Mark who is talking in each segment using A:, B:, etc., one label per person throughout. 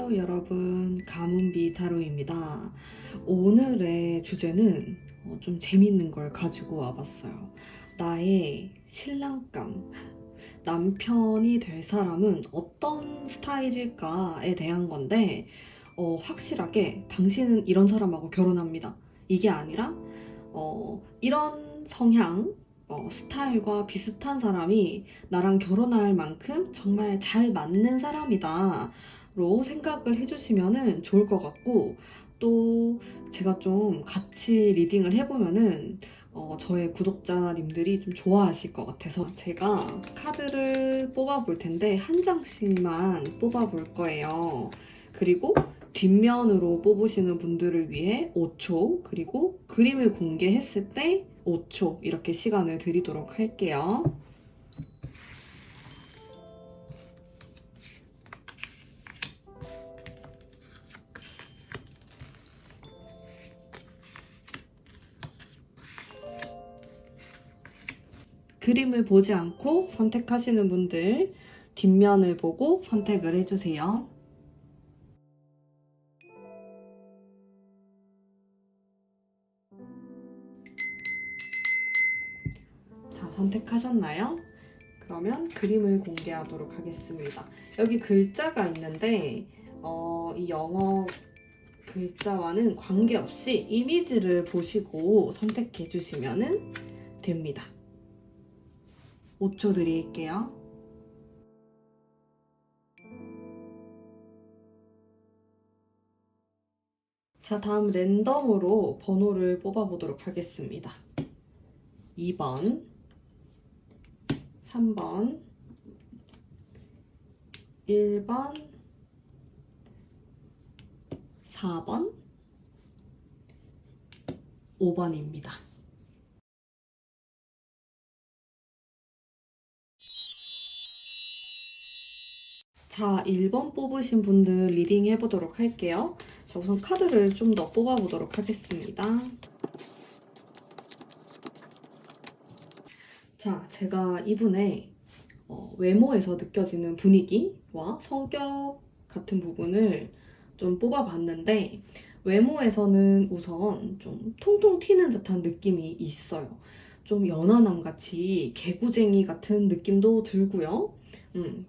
A: 안녕하세요, 여러분. 가문비 타로입니다. 오늘의 주제는 좀 재밌는 걸 가지고 와봤어요. 나의 신랑감, 남편이 될 사람은 어떤 스타일일까에 대한 건데, 확실하게 당신은 이런 사람하고 결혼합니다. 이게 아니라, 이런 성향, 스타일과 비슷한 사람이 나랑 결혼할 만큼 정말 잘 맞는 사람이다. 로 생각을 해주시면 좋을 것 같고, 또 제가 좀 같이 리딩을 해보면은 저의 구독자님들이 좀 좋아하실 것 같아서 제가 카드를 뽑아볼 텐데 한 장씩만 뽑아볼 거예요. 그리고 뒷면으로 뽑으시는 분들을 위해 5초, 그리고 그림을 공개했을 때 5초 이렇게 시간을 드리도록 할게요. 그림을 보지 않고 선택하시는 분들 뒷면을 보고 선택을 해주세요. 자, 선택하셨나요? 그러면 그림을 공개하도록 하겠습니다. 여기 글자가 있는데 이 영어 글자와는 관계없이 이미지를 보시고 선택해 주시면 됩니다. 5초 드릴게요. 자, 다음 랜덤으로 번호를 뽑아보도록 하겠습니다. 2번, 3번, 1번, 4번, 5번입니다. 자, 1번 뽑으신 분들 리딩 해보도록 할게요. 자, 우선 카드를 좀 더 뽑아보도록 하겠습니다. 자, 제가 이분의 외모에서 느껴지는 분위기와 성격 같은 부분을 좀 뽑아봤는데 외모에서는 우선 좀 통통 튀는 듯한 느낌이 있어요. 좀 연하남같이 개구쟁이 같은 느낌도 들고요.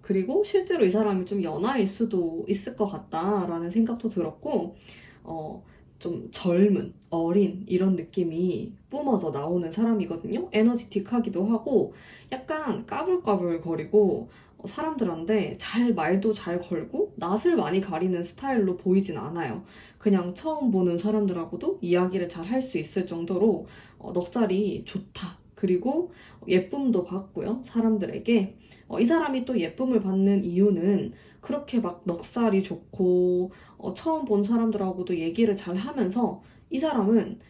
A: 그리고 실제로 이 사람이 좀 연하일 수도 있을 것 같다라는 생각도 들었고, 어, 좀 젊은, 어린 이런 느낌이 뿜어져 나오는 사람이거든요. 에너지틱하기도 하고 약간 까불까불거리고 사람들한테 잘 말도 잘 걸고 낯을 많이 가리는 스타일로 보이진 않아요. 그냥 처음 보는 사람들하고도 이야기를 잘 할 수 있을 정도로 넉살이 좋다. 그리고 예쁨도 받고요. 사람들에게. 이 사람이 또 예쁨을 받는 이유는 그렇게 막 넉살이 좋고 처음 본 사람들하고도 얘기를 잘 하면서 이 사람은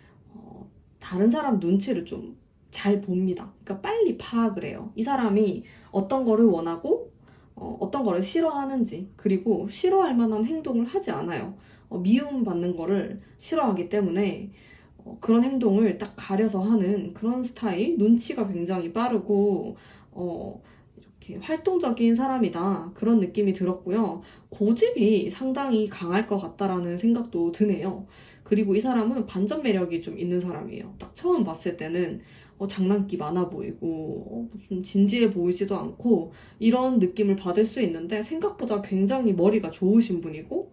A: 다른 사람 눈치를 좀 잘 봅니다. 그러니까 빨리 파악을 해요. 이 사람이 어떤 거를 원하고 어떤 거를 싫어하는지, 그리고 싫어할 만한 행동을 하지 않아요. 미움받는 거를 싫어하기 때문에 그런 행동을 딱 가려서 하는 그런 스타일, 눈치가 굉장히 빠르고 이렇게 활동적인 사람이다, 그런 느낌이 들었고요. 고집이 상당히 강할 것 같다라는 생각도 드네요. 그리고 이 사람은 반전 매력이 좀 있는 사람이에요. 딱 처음 봤을 때는 장난기 많아 보이고 좀 진지해 보이지도 않고 이런 느낌을 받을 수 있는데 생각보다 굉장히 머리가 좋으신 분이고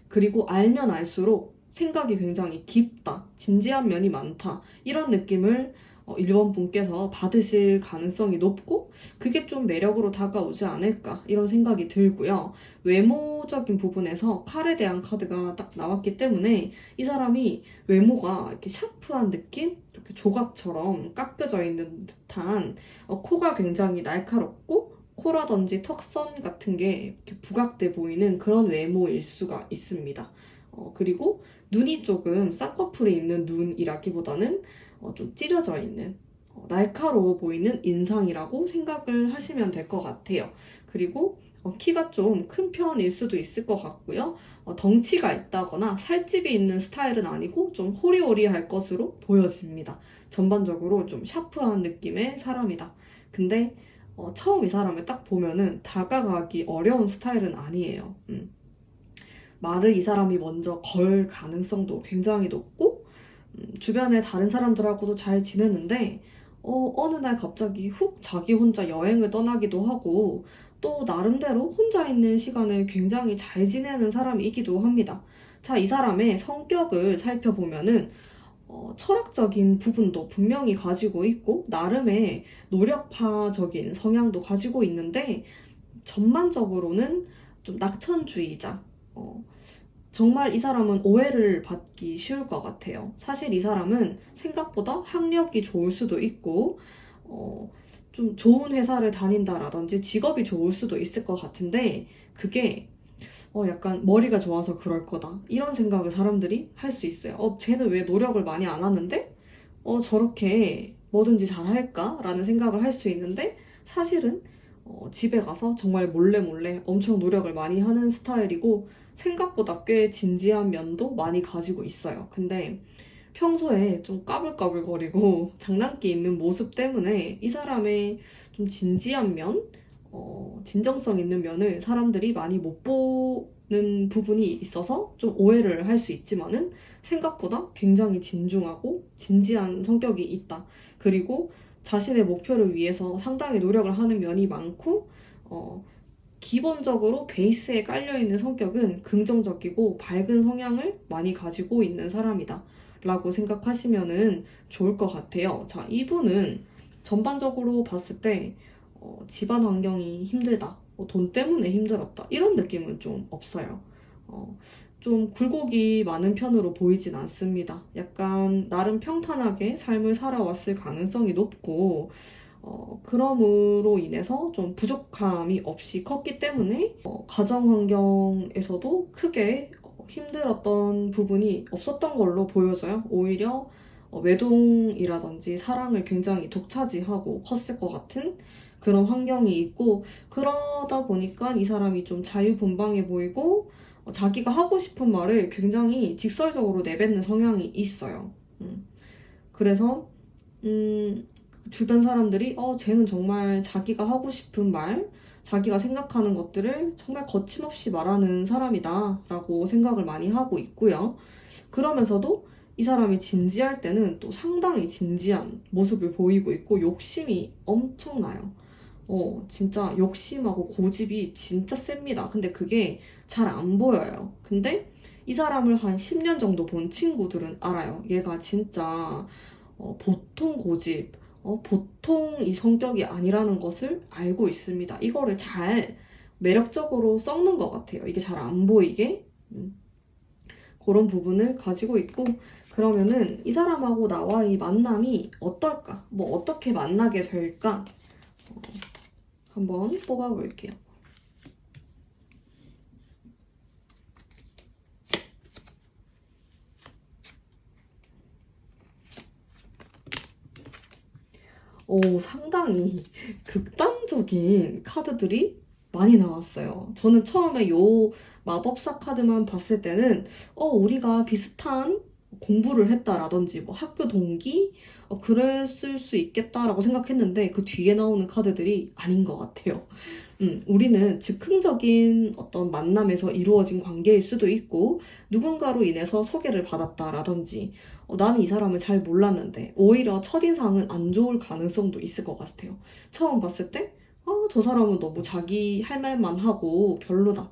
A: 그리고 알면 알수록 생각이 굉장히 깊다, 진지한 면이 많다, 이런 느낌을 1번 분께서 받으실 가능성이 높고 그게 좀 매력으로 다가오지 않을까 이런 생각이 들고요. 외모적인 부분에서 칼에 대한 카드가 딱 나왔기 때문에 이 사람이 외모가 이렇게 샤프한 느낌? 이렇게 조각처럼 깎여져 있는 듯한 코가 굉장히 날카롭고 코라든지 턱선 같은 게 이렇게 부각돼 보이는 그런 외모일 수가 있습니다. 그리고 눈이 조금 쌍꺼풀이 있는 눈이라기보다는 좀 찢어져 있는 날카로워 보이는 인상이라고 생각을 하시면 될 것 같아요. 그리고 키가 좀 큰 편일 수도 있을 것 같고요. 덩치가 있다거나 살집이 있는 스타일은 아니고 좀 호리호리할 것으로 보여집니다. 전반적으로 좀 샤프한 느낌의 사람이다. 근데 처음 이 사람을 딱 보면은 다가가기 어려운 스타일은 아니에요. 말을 이 사람이 먼저 걸 가능성도 굉장히 높고, 주변에 다른 사람들하고도 잘 지내는데, 어느 날 갑자기 훅 자기 혼자 여행을 떠나기도 하고, 또 나름대로 혼자 있는 시간을 굉장히 잘 지내는 사람이기도 합니다. 자, 이 사람의 성격을 살펴보면은, 철학적인 부분도 분명히 가지고 있고, 나름의 노력파적인 성향도 가지고 있는데, 전반적으로는 좀 낙천주의자. 어, 정말 이 사람은 오해를 받기 쉬울 것 같아요. 사실 이 사람은 생각보다 학력이 좋을 수도 있고, 어, 좀 좋은 회사를 다닌다라든지 직업이 좋을 수도 있을 것 같은데, 그게 약간 머리가 좋아서 그럴 거다. 이런 생각을 사람들이 할 수 있어요. 쟤는 왜 노력을 많이 안 하는데? 저렇게 뭐든지 잘할까? 라는 생각을 할 수 있는데, 사실은 집에 가서 정말 몰래 몰래 엄청 노력을 많이 하는 스타일이고, 생각보다 꽤 진지한 면도 많이 가지고 있어요. 근데 평소에 좀 까불까불거리고 장난기 있는 모습 때문에 이 사람의 좀 진지한 면, 진정성 있는 면을 사람들이 많이 못 보는 부분이 있어서 좀 오해를 할 수 있지만은 생각보다 굉장히 진중하고 진지한 성격이 있다. 그리고 자신의 목표를 위해서 상당히 노력을 하는 면이 많고, 어, 기본적으로 베이스에 깔려있는 성격은 긍정적이고 밝은 성향을 많이 가지고 있는 사람이다. 라고 생각하시면은 좋을 것 같아요. 자, 이분은 전반적으로 봤을 때 집안 환경이 힘들다. 돈 때문에 힘들었다. 이런 느낌은 좀 없어요. 어, 좀 굴곡이 많은 편으로 보이진 않습니다. 약간 나름 평탄하게 삶을 살아왔을 가능성이 높고, 그럼으로 인해서 좀 부족함이 없이 컸기 때문에 가정 환경에서도 크게 힘들었던 부분이 없었던 걸로 보여져요. 오히려 외동이라든지 사랑을 굉장히 독차지하고 컸을 것 같은 그런 환경이 있고, 그러다 보니까 이 사람이 좀 자유분방해 보이고, 자기가 하고 싶은 말을 굉장히 직설적으로 내뱉는 성향이 있어요. 그래서 주변 사람들이 쟤는 정말 자기가 하고 싶은 말, 자기가 생각하는 것들을 정말 거침없이 말하는 사람이다 라고 생각을 많이 하고 있고요. 그러면서도 이 사람이 진지할 때는 또 상당히 진지한 모습을 보이고 있고 욕심이 엄청나요. 진짜 욕심하고 고집이 진짜 셉니다. 근데 그게 잘 안 보여요. 근데 이 사람을 한 10년 정도 본 친구들은 알아요. 얘가 진짜 보통 고집, 보통 이 성격이 아니라는 것을 알고 있습니다. 이거를 잘 매력적으로 썩는 것 같아요. 이게 잘 안 보이게. 그런 부분을 가지고 있고, 그러면은 이 사람하고 나와의 만남이 어떨까? 뭐 어떻게 만나게 될까? 한번 뽑아볼게요. 상당히 극단적인 카드들이 많이 나왔어요. 저는 처음에 요 마법사 카드만 봤을 때는, 우리가 비슷한 공부를 했다라든지, 뭐 학교 동기? 그랬을 수 있겠다라고 생각했는데, 그 뒤에 나오는 카드들이 아닌 것 같아요. 우리는 즉흥적인 어떤 만남에서 이루어진 관계일 수도 있고, 누군가로 인해서 소개를 받았다라든지, 나는 이 사람을 잘 몰랐는데, 오히려 첫인상은 안 좋을 가능성도 있을 것 같아요. 처음 봤을 때, 저 사람은 너무 자기 할 말만 하고 별로다.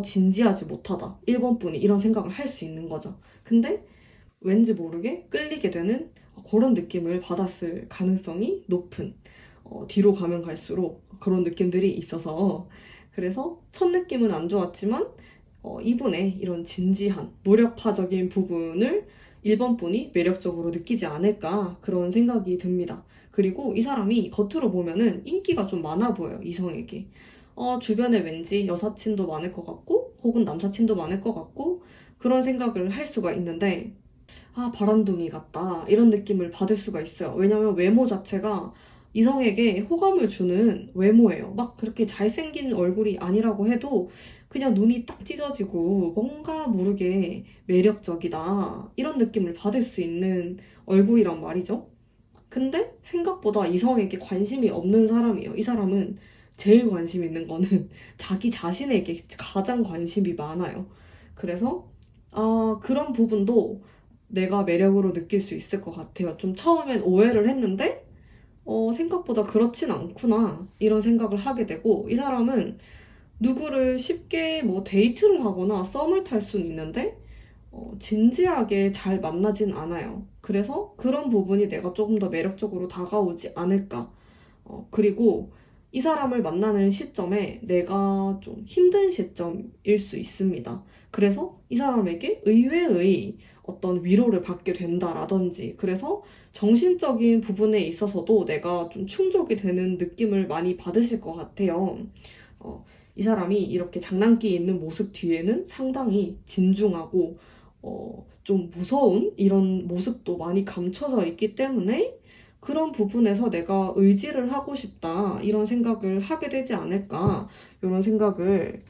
A: 진지하지 못하다. 1번 분이 이런 생각을 할 수 있는 거죠. 근데 왠지 모르게 끌리게 되는 그런 느낌을 받았을 가능성이 높은, 뒤로 가면 갈수록 그런 느낌들이 있어서, 그래서 첫 느낌은 안 좋았지만 이분의 이런 진지한 노력파적인 부분을 1번 분이 매력적으로 느끼지 않을까 그런 생각이 듭니다. 그리고 이 사람이 겉으로 보면은 인기가 좀 많아 보여요, 이성에게. 주변에 왠지 여사친도 많을 것 같고 혹은 남사친도 많을 것 같고 그런 생각을 할 수가 있는데, 바람둥이 같다. 이런 느낌을 받을 수가 있어요. 왜냐면 외모 자체가 이성에게 호감을 주는 외모예요. 막 그렇게 잘생긴 얼굴이 아니라고 해도 그냥 눈이 딱 찢어지고 뭔가 모르게 매력적이다. 이런 느낌을 받을 수 있는 얼굴이란 말이죠. 근데 생각보다 이성에게 관심이 없는 사람이에요. 이 사람은 제일 관심 있는 거는 자기 자신에게 가장 관심이 많아요. 그래서 그런 부분도 내가 매력으로 느낄 수 있을 것 같아요. 좀 처음엔 오해를 했는데 생각보다 그렇진 않구나 이런 생각을 하게 되고 이 사람은 누구를 쉽게 뭐 데이트를 하거나 썸을 탈 수는 있는데 진지하게 잘 만나진 않아요. 그래서 그런 부분이 내가 조금 더 매력적으로 다가오지 않을까. 그리고 이 사람을 만나는 시점에 내가 좀 힘든 시점일 수 있습니다. 그래서 이 사람에게 의외의 어떤 위로를 받게 된다라든지, 그래서 정신적인 부분에 있어서도 내가 좀 충족이 되는 느낌을 많이 받으실 것 같아요. 어, 이 사람이 이렇게 장난기 있는 모습 뒤에는 상당히 진중하고, 좀 무서운 이런 모습도 많이 감춰져 있기 때문에 그런 부분에서 내가 의지를 하고 싶다 이런 생각을 하게 되지 않을까 이런 생각을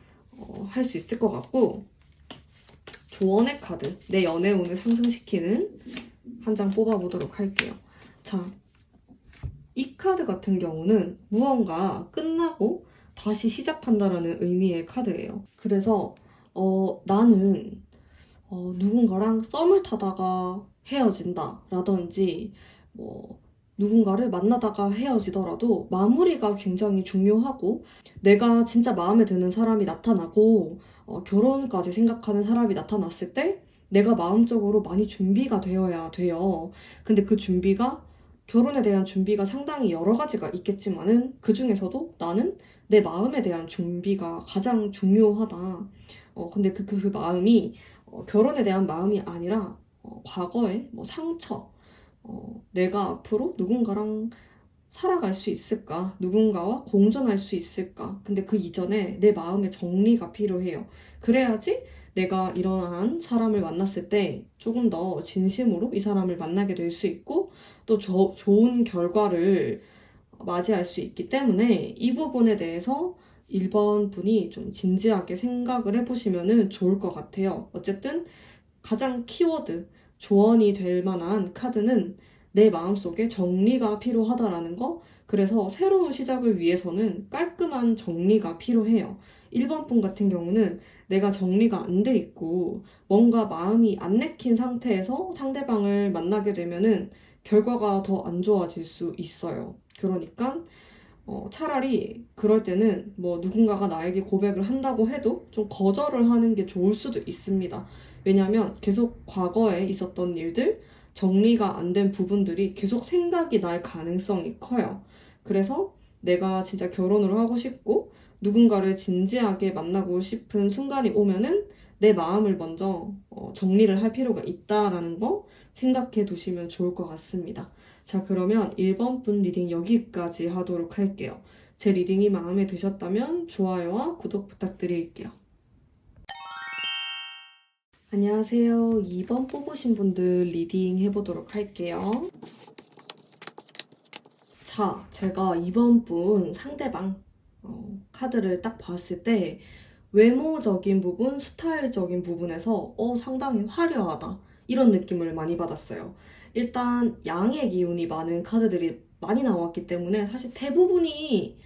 A: 할 수 있을 것 같고 조언의 카드 내 연애운을 상승시키는 한 장 뽑아보도록 할게요. 자, 이 카드 같은 경우는 무언가 끝나고 다시 시작한다라는 의미의 카드예요. 그래서 나는 누군가랑 썸을 타다가 헤어진다 라든지 뭐 누군가를 만나다가 헤어지더라도 마무리가 굉장히 중요하고 내가 진짜 마음에 드는 사람이 나타나고 결혼까지 생각하는 사람이 나타났을 때 내가 마음적으로 많이 준비가 되어야 돼요. 근데 그 준비가 결혼에 대한 준비가 상당히 여러 가지가 있겠지만은 그 중에서도 나는 내 마음에 대한 준비가 가장 중요하다. 근데 그 마음이 결혼에 대한 마음이 아니라 과거의 뭐 상처, 내가 앞으로 누군가랑 살아갈 수 있을까? 누군가와 공존할 수 있을까? 근데 그 이전에 내 마음의 정리가 필요해요. 그래야지 내가 이러한 사람을 만났을 때 조금 더 진심으로 이 사람을 만나게 될 수 있고 또 좋은 결과를 맞이할 수 있기 때문에 이 부분에 대해서 1번 분이 좀 진지하게 생각을 해보시면 좋을 것 같아요. 어쨌든 가장 키워드, 조언이 될 만한 카드는 내 마음속에 정리가 필요하다라는 거. 그래서 새로운 시작을 위해서는 깔끔한 정리가 필요해요. 1번 분 같은 경우는 내가 정리가 안 돼 있고 뭔가 마음이 안 내킨 상태에서 상대방을 만나게 되면은 결과가 더 안 좋아질 수 있어요. 그러니까 차라리 그럴 때는 뭐 누군가가 나에게 고백을 한다고 해도 좀 거절을 하는 게 좋을 수도 있습니다. 왜냐면 계속 과거에 있었던 일들, 정리가 안 된 부분들이 계속 생각이 날 가능성이 커요. 그래서 내가 진짜 결혼을 하고 싶고 누군가를 진지하게 만나고 싶은 순간이 오면은 내 마음을 먼저 정리를 할 필요가 있다라는 거 생각해 두시면 좋을 것 같습니다. 자, 그러면 1번 분 리딩 여기까지 하도록 할게요. 제 리딩이 마음에 드셨다면 좋아요와 구독 부탁드릴게요. 안녕하세요. 2번 뽑으신 분들 리딩 해보도록 할게요. 자, 제가 2번 분 상대방 카드를 딱 봤을 때 외모적인 부분, 스타일적인 부분에서 상당히 화려하다. 이런 느낌을 많이 받았어요. 일단 양의 기운이 많은 카드들이 많이 나왔기 때문에 사실 대부분이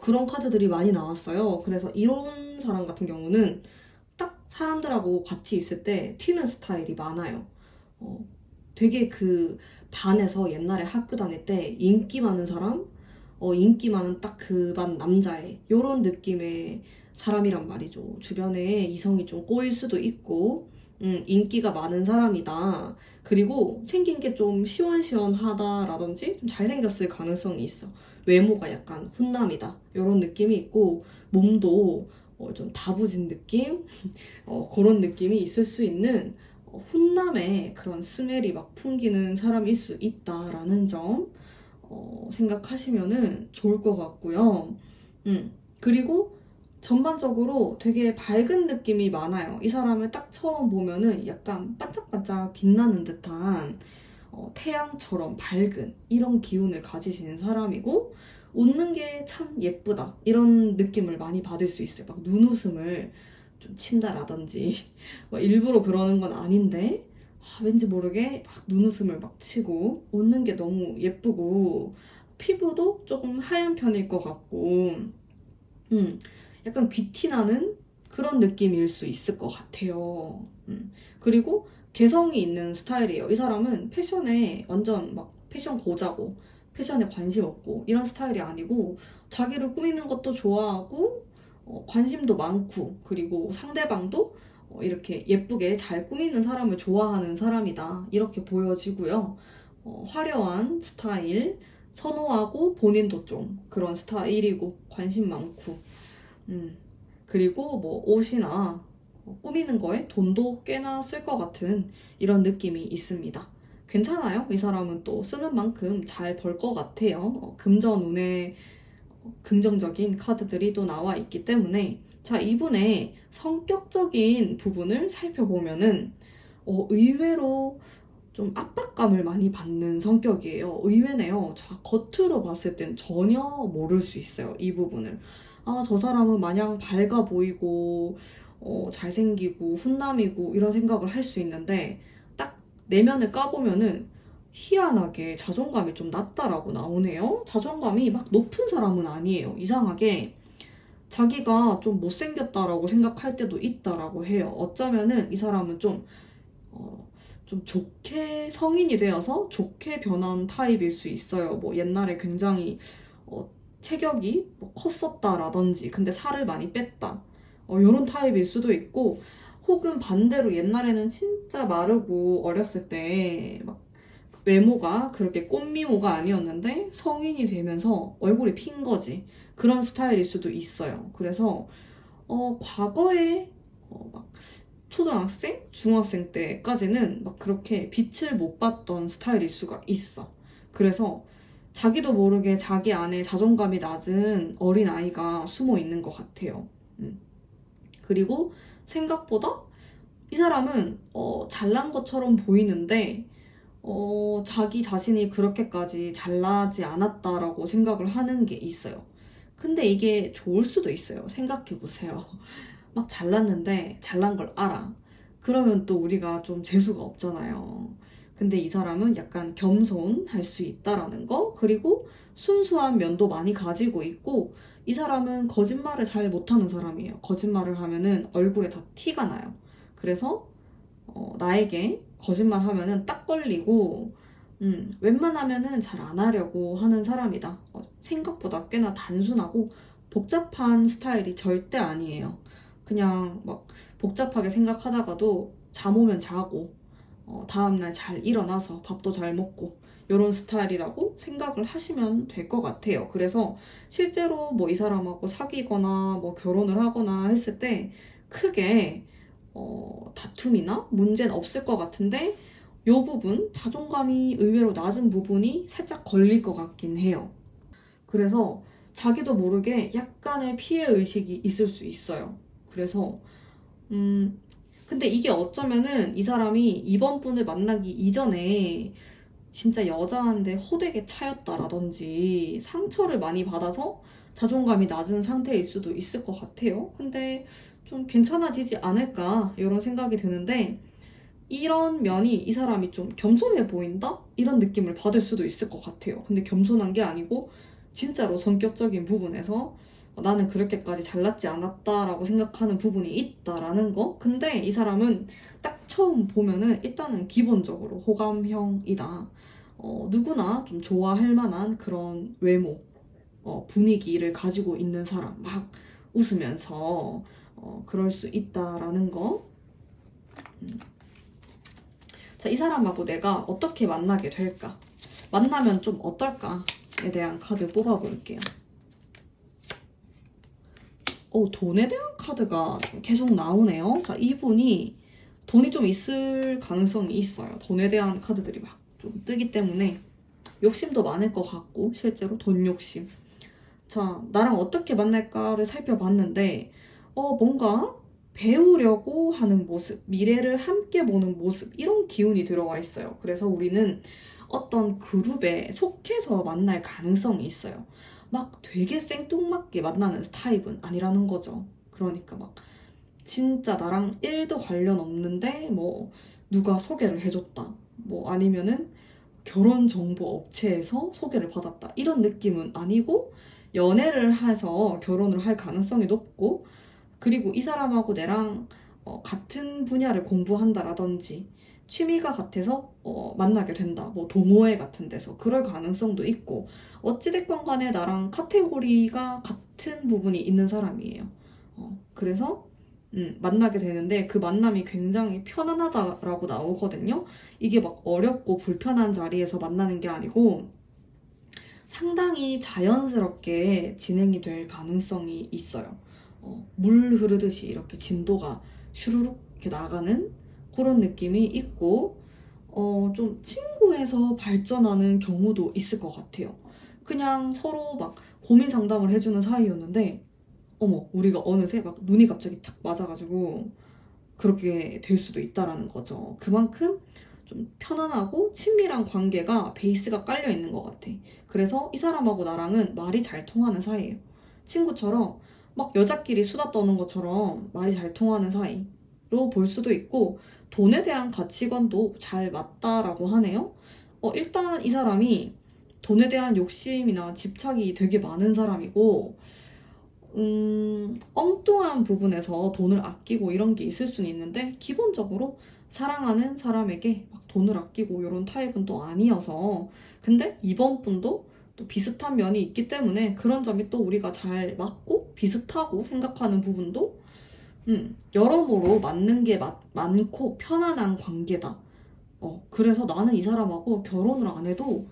A: 그런 카드들이 많이 나왔어요. 그래서 이런 사람 같은 경우는 딱 사람들하고 같이 있을 때 튀는 스타일이 많아요. 어, 되게 그 반에서 옛날에 학교 다닐 때 인기 많은 사람, 인기 많은 딱 그 반 남자애 요런 느낌의 사람이란 말이죠. 주변에 이성이 좀 꼬일 수도 있고, 인기가 많은 사람이다. 그리고 생긴 게 좀 시원시원하다라든지 좀 잘생겼을 가능성이 있어. 외모가 약간 훈남이다. 요런 느낌이 있고, 몸도 좀 다부진 느낌? 그런 느낌이 있을 수 있는 훈남의 그런 스멜이 막 풍기는 사람일 수 있다라는 점 생각하시면은 좋을 것 같고요. 그리고 전반적으로 되게 밝은 느낌이 많아요. 이 사람을 딱 처음 보면은 약간 반짝반짝 빛나는 듯한 태양처럼 밝은 이런 기운을 가지시는 사람이고 웃는 게 참 예쁘다 이런 느낌을 많이 받을 수 있어요. 막 눈웃음을 좀 친다라든지 막 일부러 그러는 건 아닌데 왠지 모르게 막 눈웃음을 막 치고 웃는 게 너무 예쁘고 피부도 조금 하얀 편일 것 같고 약간 귀티 나는 그런 느낌일 수 있을 것 같아요. 그리고 개성이 있는 스타일이에요. 이 사람은 패션에 완전 막 패션 고자고 패션에 관심 없고 이런 스타일이 아니고 자기를 꾸미는 것도 좋아하고 관심도 많고 그리고 상대방도 이렇게 예쁘게 잘 꾸미는 사람을 좋아하는 사람이다. 이렇게 보여지고요. 화려한 스타일 선호하고 본인도 좀 그런 스타일이고 관심 많고 그리고 뭐 옷이나 꾸미는 거에 돈도 꽤나 쓸 것 같은 이런 느낌이 있습니다. 괜찮아요. 이 사람은 또 쓰는 만큼 잘 벌 것 같아요. 금전운에 긍정적인 카드들이 또 나와 있기 때문에 자, 이분의 성격적인 부분을 살펴보면은 의외로 좀 압박감을 많이 받는 성격이에요. 의외네요. 자, 겉으로 봤을 땐 전혀 모를 수 있어요. 이 부분을. 아, 저 사람은 마냥 밝아 보이고, 잘생기고, 훈남이고, 이런 생각을 할 수 있는데, 딱 내면을 까보면은 희한하게 자존감이 좀 낮다라고 나오네요. 자존감이 막 높은 사람은 아니에요. 이상하게. 자기가 좀 못생겼다라고 생각할 때도 있다라고 해요. 어쩌면은 이 사람은 어, 좀 좋게 성인이 되어서 좋게 변한 타입일 수 있어요. 뭐 옛날에 굉장히 어, 체격이 뭐 컸었다라든지 근데 살을 많이 뺐다. 이런 타입일 수도 있고 혹은 반대로 옛날에는 진짜 마르고 어렸을 때 막 외모가 그렇게 꽃미모가 아니었는데 성인이 되면서 얼굴이 핀 거지. 그런 스타일일 수도 있어요. 그래서 과거에 막 초등학생, 중학생 때까지는 막 그렇게 빛을 못 봤던 스타일일 수가 있어. 그래서 자기도 모르게 자기 안에 자존감이 낮은 어린 아이가 숨어 있는 것 같아요. 그리고 생각보다 이 사람은 잘난 것처럼 보이는데 자기 자신이 그렇게까지 잘나지 않았다라고 생각을 하는 게 있어요. 근데 이게 좋을 수도 있어요. 생각해 보세요. 막 잘났는데 잘난 걸 알아. 그러면 또 우리가 좀 재수가 없잖아요. 근데 이 사람은 약간 겸손할 수 있다라는 거, 그리고 순수한 면도 많이 가지고 있고, 이 사람은 거짓말을 잘 못하는 사람이에요. 거짓말을 하면은 얼굴에 다 티가 나요. 그래서 나에게 거짓말 하면은 딱 걸리고, 웬만하면은 잘 안 하려고 하는 사람이다. 생각보다 꽤나 단순하고 복잡한 스타일이 절대 아니에요. 그냥 막 복잡하게 생각하다가도 잠 오면 자고, 다음날 잘 일어나서 밥도 잘 먹고, 이런 스타일이라고 생각을 하시면 될 것 같아요. 그래서 실제로 뭐 이 사람하고 사귀거나 뭐 결혼을 하거나 했을 때 크게 다툼이나 문제는 없을 것 같은데 이 부분, 자존감이 의외로 낮은 부분이 살짝 걸릴 것 같긴 해요. 그래서 자기도 모르게 약간의 피해 의식이 있을 수 있어요. 그래서 근데 이게 어쩌면은 이 사람이 이번 분을 만나기 이전에 진짜 여자한테 호되게 차였다라든지 상처를 많이 받아서 자존감이 낮은 상태일 수도 있을 것 같아요. 근데 좀 괜찮아지지 않을까 이런 생각이 드는데 이런 면이 이 사람이 좀 겸손해 보인다? 이런 느낌을 받을 수도 있을 것 같아요. 근데 겸손한 게 아니고 진짜로 성격적인 부분에서 나는 그렇게까지 잘났지 않았다라고 생각하는 부분이 있다라는 거. 근데 이 사람은 딱 처음 보면은 일단은 기본적으로 호감형이다. 누구나 좀 좋아할 만한 그런 외모, 분위기를 가지고 있는 사람. 막 웃으면서 그럴 수 있다라는 거. 음. 자, 이 사람하고 내가 어떻게 만나게 될까? 만나면 좀 어떨까?에 대한 카드 뽑아볼게요. 돈에 대한 카드가 계속 나오네요. 자, 이분이 돈이 좀 있을 가능성이 있어요. 돈에 대한 카드들이 막 좀 뜨기 때문에 욕심도 많을 것 같고, 실제로 돈 욕심. 자, 나랑 어떻게 만날까를 살펴봤는데, 뭔가 배우려고 하는 모습, 미래를 함께 보는 모습, 이런 기운이 들어와 있어요. 그래서 우리는 어떤 그룹에 속해서 만날 가능성이 있어요. 막 되게 생뚱맞게 만나는 타입은 아니라는 거죠. 그러니까 막 진짜 나랑 1도 관련 없는데 뭐 누가 소개를 해줬다. 뭐 아니면은 결혼 정보 업체에서 소개를 받았다. 이런 느낌은 아니고 연애를 해서 결혼을 할 가능성이 높고 그리고 이 사람하고 내랑 같은 분야를 공부한다라든지 취미가 같아서 만나게 된다. 뭐 동호회 같은 데서 그럴 가능성도 있고 어찌됐건 간에 나랑 카테고리가 같은 부분이 있는 사람이에요. 그래서 만나게 되는데 그 만남이 굉장히 편안하다라고 나오거든요. 이게 막 어렵고 불편한 자리에서 만나는 게 아니고 상당히 자연스럽게 진행이 될 가능성이 있어요. 물 흐르듯이 이렇게 진도가 슈르륵 이렇게 나가는 그런 느낌이 있고, 좀 친구에서 발전하는 경우도 있을 것 같아요. 그냥 서로 막 고민 상담을 해주는 사이였는데, 어머, 우리가 어느새 막 눈이 갑자기 탁 맞아가지고 그렇게 될 수도 있다라는 거죠. 그만큼 좀 편안하고 친밀한 관계가 베이스가 깔려 있는 것 같아. 그래서 이 사람하고 나랑은 말이 잘 통하는 사이예요. 친구처럼 막 여자끼리 수다 떠는 것처럼 말이 잘 통하는 사이로 볼 수도 있고 돈에 대한 가치관도 잘 맞다라고 하네요. 일단 이 사람이 돈에 대한 욕심이나 집착이 되게 많은 사람이고 엉뚱한 부분에서 돈을 아끼고 이런 게 있을 수는 있는데, 기본적으로 사랑하는 사람에게 막 돈을 아끼고 이런 타입은 또 아니어서. 근데 이번 분도 또 비슷한 면이 있기 때문에 그런 점이 또 우리가 잘 맞고 비슷하고 생각하는 부분도 여러모로 맞는 게 많고 편안한 관계다. 그래서 나는 이 사람하고 결혼을 안 해도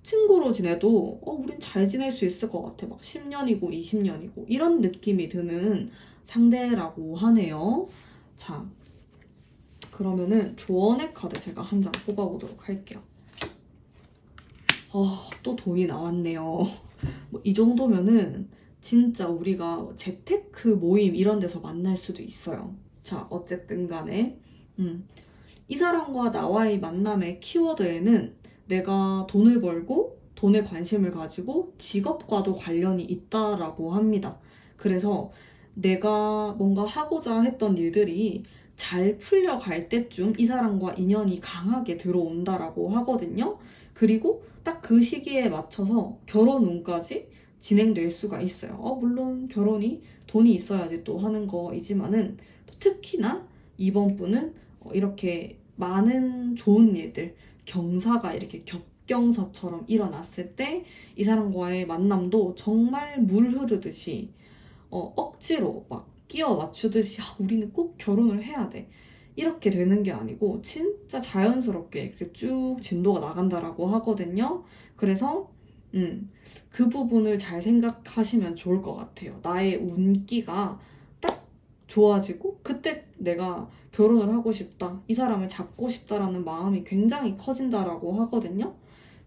A: 친구로 지내도 우린 잘 지낼 수 있을 것 같아. 막 10년이고 20년이고 이런 느낌이 드는 상대라고 하네요. 자, 그러면은 조언의 카드 제가 한 장 뽑아보도록 할게요. 또 돈이 나왔네요. 뭐 이 정도면은 진짜 우리가 재테크 모임 이런 데서 만날 수도 있어요. 자, 어쨌든 간에 이 사람과 나와의 만남의 키워드에는 내가 돈을 벌고 돈에 관심을 가지고 직업과도 관련이 있다라고 합니다. 그래서 내가 뭔가 하고자 했던 일들이 잘 풀려갈 때쯤 이 사람과 인연이 강하게 들어온다라고 하거든요. 그리고 딱 그 시기에 맞춰서 결혼 운까지 진행될 수가 있어요. 물론 결혼이 돈이 있어야지 또 하는 거이지만은 특히나 이번 분은 이렇게 많은 좋은 일들, 경사가 이렇게 겹경사처럼 일어났을 때 이 사람과의 만남도 정말 물 흐르듯이 억지로 막 끼워 맞추듯이 우리는 꼭 결혼을 해야 돼. 이렇게 되는 게 아니고 진짜 자연스럽게 이렇게 쭉 진도가 나간다라고 하거든요. 그래서 그 부분을 잘 생각하시면 좋을 것 같아요. 나의 운기가 딱 좋아지고 그때 내가 결혼을 하고 싶다, 이 사람을 잡고 싶다라는 마음이 굉장히 커진다라고 하거든요.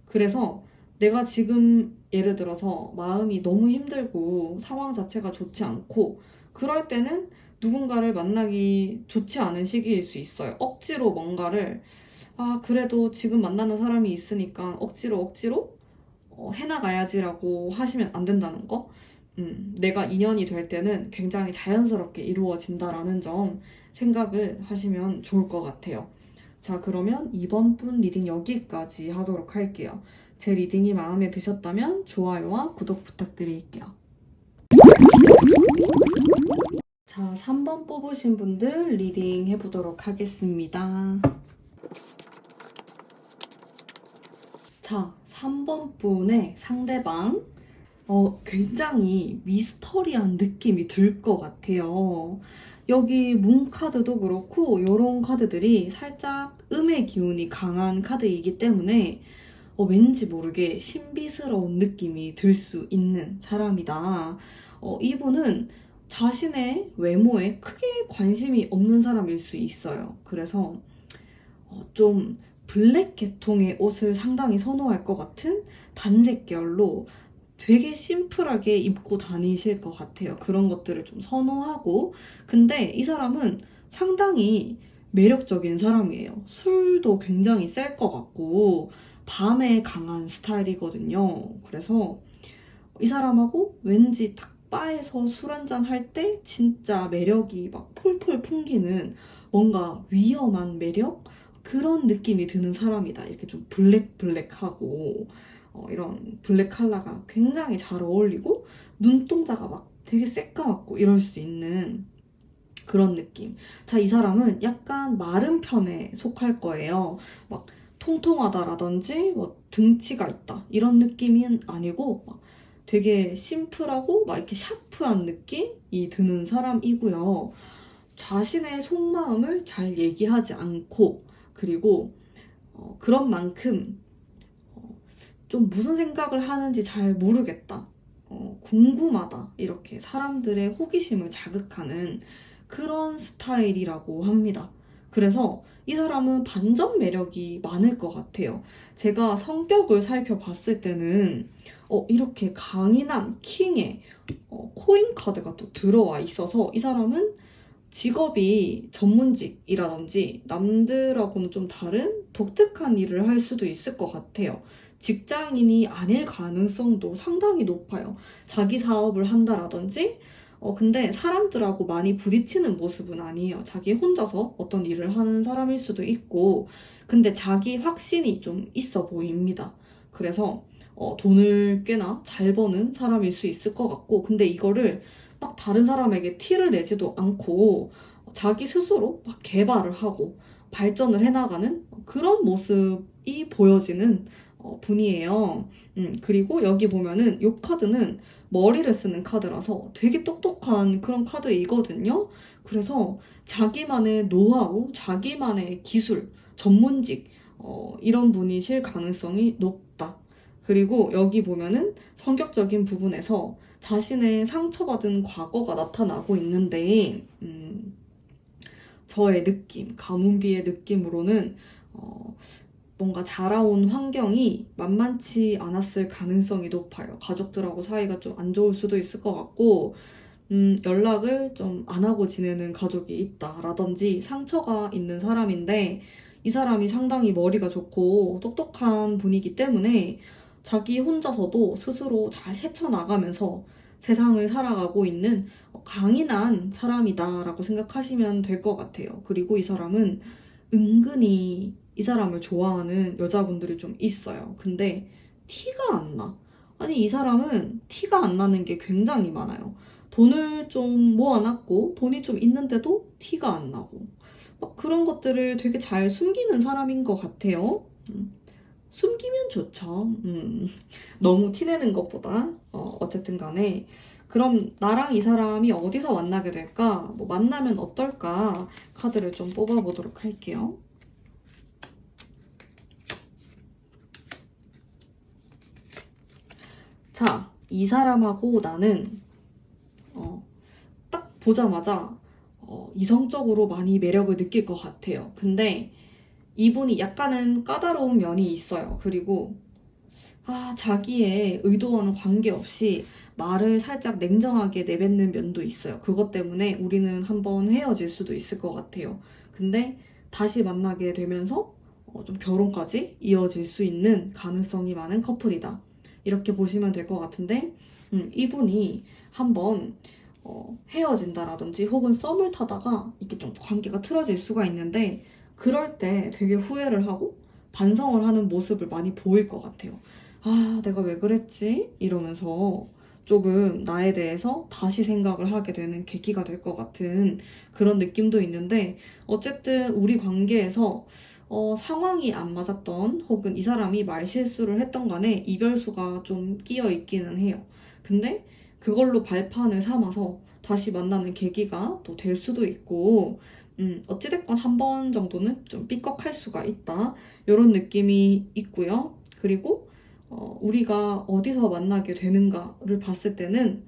A: 그래서 내가 지금 예를 들어서 마음이 너무 힘들고 상황 자체가 좋지 않고 그럴 때는 누군가를 만나기 좋지 않은 시기일 수 있어요. 억지로 뭔가를 그래도 지금 만나는 사람이 있으니까 억지로 해나가야지라고 하시면 안 된다는 거. 내가 인연이 될 때는 굉장히 자연스럽게 이루어진다라는 점 생각을 하시면 좋을 것 같아요. 자, 그러면 이번 분 리딩 여기까지 하도록 할게요. 제 리딩이 마음에 드셨다면 좋아요와 구독 부탁드릴게요. 자, 3번 뽑으신 분들 리딩 해보도록 하겠습니다. 자, 3번 분의 상대방 굉장히 미스터리한 느낌이 들 것 같아요. 여기 문 카드도 그렇고 이런 카드들이 살짝 음의 기운이 강한 카드이기 때문에 왠지 모르게 신비스러운 느낌이 들 수 있는 사람이다. 이분은 자신의 외모에 크게 관심이 없는 사람일 수 있어요. 그래서 좀 블랙 계통의 옷을 상당히 선호할 것 같은 단색 계열로 되게 심플하게 입고 다니실 것 같아요. 그런 것들을 좀 선호하고. 근데 이 사람은 상당히 매력적인 사람이에요. 술도 굉장히 셀 것 같고 밤에 강한 스타일이거든요. 그래서 이 사람하고 왠지 딱 바에서 술 한잔 할 때 진짜 매력이 막 폴폴 풍기는 뭔가 위험한 매력? 그런 느낌이 드는 사람이다. 이렇게 좀 블랙하고 이런 블랙 컬러가 굉장히 잘 어울리고 눈동자가 막 되게 새까맣고 이럴 수 있는 그런 느낌. 자, 이 사람은 약간 마른 편에 속할 거예요. 막 통통하다라든지 뭐 등치가 있다 이런 느낌은 아니고 막 되게 심플하고 막 이렇게 샤프한 느낌이 드는 사람이고요. 자신의 속마음을 잘 얘기하지 않고 그리고 그런 만큼 좀 무슨 생각을 하는지 잘 모르겠다. 궁금하다. 이렇게 사람들의 호기심을 자극하는 그런 스타일이라고 합니다. 그래서 이 사람은 반전 매력이 많을 것 같아요. 제가 성격을 살펴봤을 때는 이렇게 강인한 킹의 코인 카드가 또 들어와 있어서 이 사람은 직업이 전문직이라든지 남들하고는 좀 다른 독특한 일을 할 수도 있을 것 같아요. 직장인이 아닐 가능성도 상당히 높아요. 자기 사업을 한다라든지, 근데 사람들하고 많이 부딪히는 모습은 아니에요. 자기 혼자서 어떤 일을 하는 사람일 수도 있고, 근데 자기 확신이 좀 있어 보입니다. 그래서 돈을 꽤나 잘 버는 사람일 수 있을 것 같고, 근데 이거를 막 다른 사람에게 티를 내지도 않고 자기 스스로 막 개발을 하고 발전을 해나가는 그런 모습이 보여지는 분이에요. 그리고 여기 보면은 이 카드는 머리를 쓰는 카드라서 되게 똑똑한 그런 카드이거든요. 그래서 자기만의 노하우, 자기만의 기술, 전문직, 이런 분이실 가능성이 높다. 그리고 여기 보면은 성격적인 부분에서 자신의 상처받은 과거가 나타나고 있는데, 저의 느낌, 가문비의 느낌으로는, 뭔가 자라온 환경이 만만치 않았을 가능성이 높아요. 가족들하고 사이가 좀 안 좋을 수도 있을 것 같고, 연락을 좀 안 하고 지내는 가족이 있다라든지 상처가 있는 사람인데, 이 사람이 상당히 머리가 좋고 똑똑한 분이기 때문에 자기 혼자서도 스스로 잘 헤쳐나가면서 세상을 살아가고 있는 강인한 사람이다라고 생각하시면 될 것 같아요. 그리고 이 사람은 은근히 이 사람을 좋아하는 여자분들이 좀 있어요. 근데 티가 안 나. 아니, 이 사람은 티가 안 나는 게 굉장히 많아요. 돈을 좀 모아놨고 돈이 좀 있는데도 티가 안 나고 막 그런 것들을 되게 잘 숨기는 사람인 것 같아요. 숨기면 좋죠. 너무 티내는 것보다 어쨌든 간에 그럼 나랑 이 사람이 어디서 만나게 될까? 뭐 만나면 어떨까? 카드를 좀 뽑아보도록 할게요. 자, 이 사람하고 나는 딱 보자마자 이성적으로 많이 매력을 느낄 것 같아요. 근데 이분이 약간은 까다로운 면이 있어요. 그리고 자기의 의도와는 관계없이 말을 살짝 냉정하게 내뱉는 면도 있어요. 그것 때문에 우리는 한번 헤어질 수도 있을 것 같아요. 근데 다시 만나게 되면서 좀 결혼까지 이어질 수 있는 가능성이 많은 커플이다. 이렇게 보시면 될 것 같은데, 이분이 한번 헤어진다라든지 혹은 썸을 타다가 이렇게 좀 관계가 틀어질 수가 있는데, 그럴 때 되게 후회를 하고 반성을 하는 모습을 많이 보일 것 같아요. 내가 왜 그랬지? 이러면서 조금 나에 대해서 다시 생각을 하게 되는 계기가 될 것 같은 그런 느낌도 있는데, 어쨌든 우리 관계에서 상황이 안 맞았던 혹은 이 사람이 말실수를 했던 간에 이별수가 좀 끼어 있기는 해요. 근데 그걸로 발판을 삼아서 다시 만나는 계기가 또 될 수도 있고, 어찌됐건 한 번 정도는 좀 삐걱할 수가 있다. 이런 느낌이 있고요. 그리고 우리가 어디서 만나게 되는가를 봤을 때는,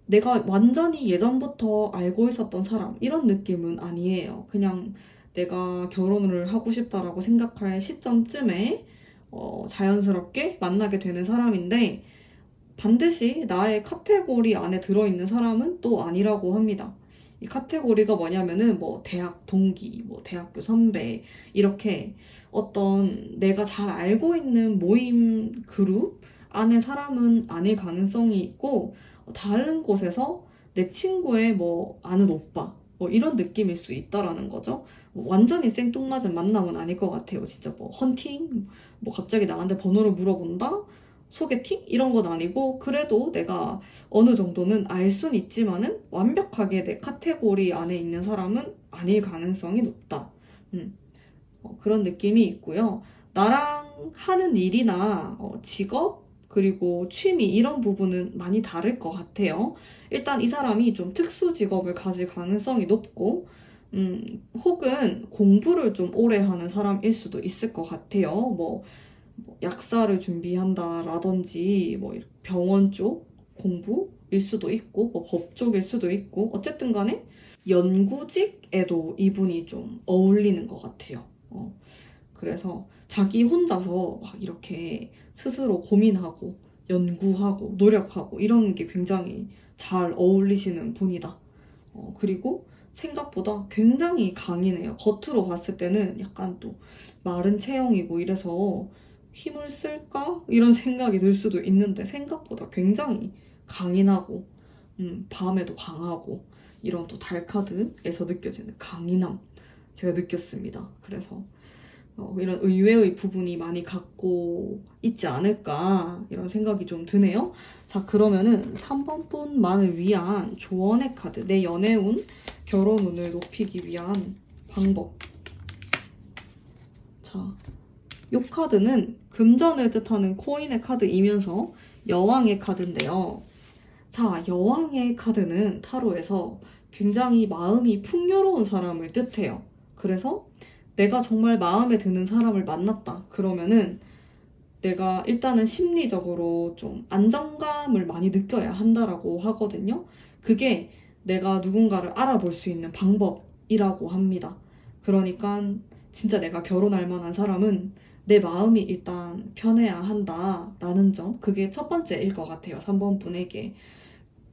A: 내가 완전히 예전부터 알고 있었던 사람, 이런 느낌은 아니에요. 그냥 내가 결혼을 하고 싶다라고 생각할 시점쯤에 자연스럽게 만나게 되는 사람인데, 반드시 나의 카테고리 안에 들어있는 사람은 또 아니라고 합니다. 이 카테고리가 뭐냐면은 뭐 대학 동기, 뭐 대학교 선배, 이렇게 어떤 내가 잘 알고 있는 모임 그룹 안에 사람은 아닐 가능성이 있고, 다른 곳에서 내 친구의 뭐 아는 오빠, 뭐 이런 느낌일 수 있다라는 거죠. 뭐 완전히 생뚱맞은 만남은 아닐 것 같아요. 진짜 뭐 헌팅, 뭐 갑자기 나한테 번호를 물어본다? 소개팅? 이런 건 아니고 그래도 내가 어느 정도는 알 순 있지만은 완벽하게 내 카테고리 안에 있는 사람은 아닐 가능성이 높다. 음, 그런 느낌이 있고요. 나랑 하는 일이나 직업 그리고 취미 이런 부분은 많이 다를 것 같아요. 일단 이 사람이 좀 특수 직업을 가질 가능성이 높고 혹은 공부를 좀 오래 하는 사람일 수도 있을 것 같아요. 뭐 약사를 준비한다라든지 뭐 병원 쪽 공부일 수도 있고 뭐 법 쪽일 수도 있고 어쨌든 간에 연구직에도 이분이 좀 어울리는 것 같아요. 그래서 자기 혼자서 막 이렇게 스스로 고민하고 연구하고 노력하고 이런 게 굉장히 잘 어울리시는 분이다. 그리고 생각보다 굉장히 강인해요. 겉으로 봤을 때는 약간 또 마른 체형이고 이래서 힘을 쓸까? 이런 생각이 들 수도 있는데 생각보다 굉장히 강인하고 밤에도 강하고 이런 또 달카드에서 느껴지는 강인함 제가 느꼈습니다. 그래서 이런 의외의 부분이 많이 갖고 있지 않을까 이런 생각이 좀 드네요. 자, 그러면은 3번 분만을 위한 조언의 카드, 내 연애운, 결혼운을 높이기 위한 방법. 자, 이 카드는 금전을 뜻하는 코인의 카드이면서 여왕의 카드인데요. 자, 여왕의 카드는 타로에서 굉장히 마음이 풍요로운 사람을 뜻해요. 그래서 내가 정말 마음에 드는 사람을 만났다. 그러면은 내가 일단은 심리적으로 좀 안정감을 많이 느껴야 한다라고 하거든요. 그게 내가 누군가를 알아볼 수 있는 방법이라고 합니다. 그러니까 진짜 내가 결혼할 만한 사람은 내 마음이 일단 편해야 한다라는 점. 그게 첫 번째일 것 같아요. 3번 분에게.